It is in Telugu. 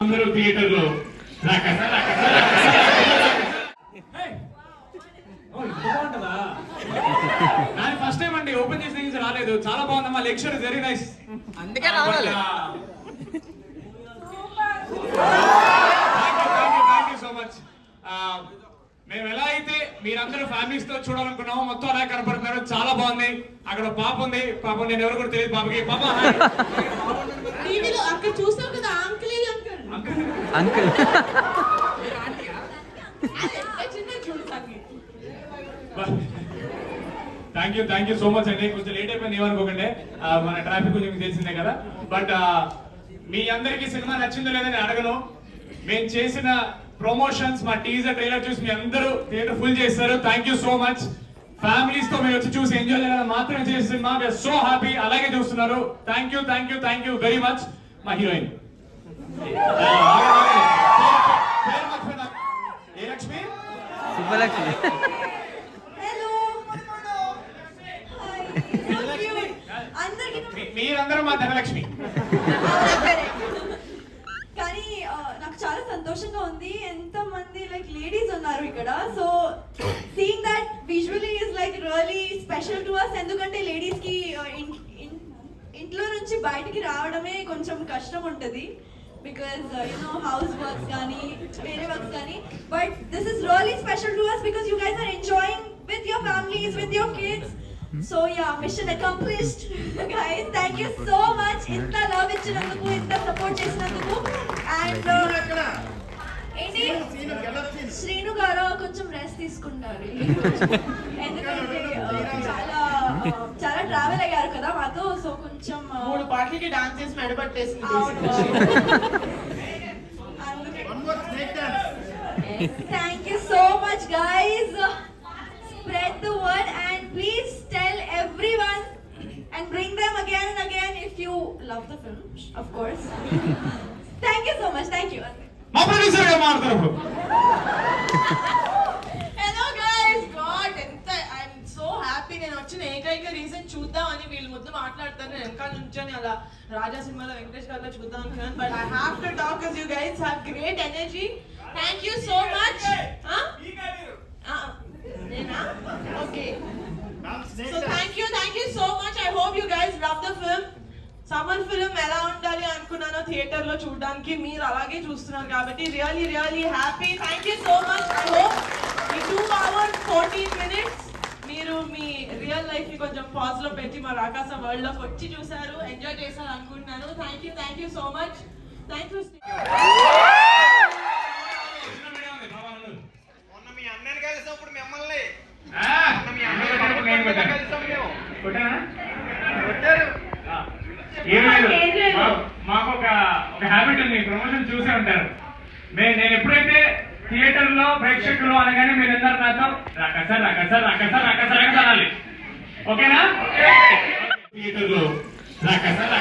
అందరూ థియేటర్ లో నాది ఫస్ట్ టైం అండి, ఓపెన్ చేసిన నుంచి రాలేదు. చాలా బాగుందమ్మా, లెక్చర్ వెరీ నైస్. అందుకే రావాలి. Thank you so much. మేము ఎలా అయితే మీరందరూ ఫ్యామిలీస్ తో చూడాలనుకున్నామో మొత్తం అలా కనపడుతున్నారు. చాలా బాగుంది. అక్కడ పాప ఉంది, పాపం నేను ఎవరు కూడా తెలియదు పాపకి. పాప అక్కడ చూస్తాం కదా, uncle uncle thank you so much అండి. కొంచెం లేట్ అయిపోయింది ఏమనుకోకండి, మన ట్రాఫిక్ కొంచెం తెలిసిందే కదా. బట్ మీ అందరికీ సినిమా నచ్చిందో లేదని అడగను. మేము చేసిన ప్రమోషన్స్, మా టీజర్ ట్రైలర్ చూసి మీ అందరూ థియేటర్ ఫుల్ చేస్తారు. Thank you so much. Families తో మీరు వచ్చి చూసి ఎంజాయ్ చేయడం మాత్రమే చేసే సినిమా. We are so happy. అలాగే చూస్తున్నారు. Thank you very much. మా హీరోయిన్ ఏ లక్ష్మి, సుబ్బలక్ష్మి. మీరందరూ మా ధనలక్ష్మి. కానీ నాకు చాలా సంతోషంగా ఉంది, ఎంత మంది లైక్ లేడీస్ ఉన్నారు ఇక్కడ. So seeing that visually is like really special to us. ఎందుకంటే లేడీస్ కి ఇంట్లో నుంచి బయటికి రావడమే కొంచెం కష్టం ఉంటుంది, బికాస్ హౌస్ వర్క్స్ కానీ వేరే వర్క్స్ కానీ. But this is really special to us because you guys are enjoying with your families, with your kids. So yeah, mission accomplished. Guys, thank you so much. ఇంత లవ్ ఇచ్చినందుకు, ఇంత సపోర్ట్ చేసినందుకు. అండ్ ఏంటి శ్రీను గారు కొంచెం రెస్ట్ తీసుకుంటారు, ఎందుకంటే చాలా ట్రావెల్ అయ్యారు కదా మాతో. సో కొంచెం 3 పాటలకి డాన్స్ చేసి మెడబట్టేసింది. Thank you so much guys. Spread the word and please tell everyone and bring them again and again if you love the film, of course. Thank you so much. Thank you. మా ప్రొడ్యూసర్ గారు మాట్లాడతారు. Hello guys, God, I'm so happy. నేను వచ్చిన ఏకైక రీజన్ చూద్దామని. వీళ్ళు ముందు మాట్లాడతారు, నేను వెనకాల నుంచొని అలా రాజా సినిమాలో వెంకటేష్ గారిలో చూద్దాం అనుకున్నాను. But I have to talk because you guys have great energy. Thank you so much. Okay. So thank you so much. I hope you guys love the film. Summer film ఎలా ఉండాలి అనుకున్నానో థియేటర్ లో చూడడానికి, మీరు అలాగే చూస్తున్నారు కాబట్టి really happy. Thank you so much. I hope ఈ 2 hours 14 minutes మీరు మీ రియల్ లైఫ్ ని కొంచెం పాజ్ లో పెట్టి మా రాకాస వరల్డ్ లోకి వచ్చి చూసారు, ఎంజాయ్ చేశారు అనుకుంటున్నాను. Thank you so much. Thank you. మాకు ఒక హ్యాబిట్ ఉంది, ప్రమోషన్ చూసే ఉంటారు. నేను ఎప్పుడైతే థియేటర్ లో ప్రేక్షకులు అనగానే మీరు అందరు నాతో రాకసార్ అనాలి. ఓకేనా? థియేటర్ లో రాకసార్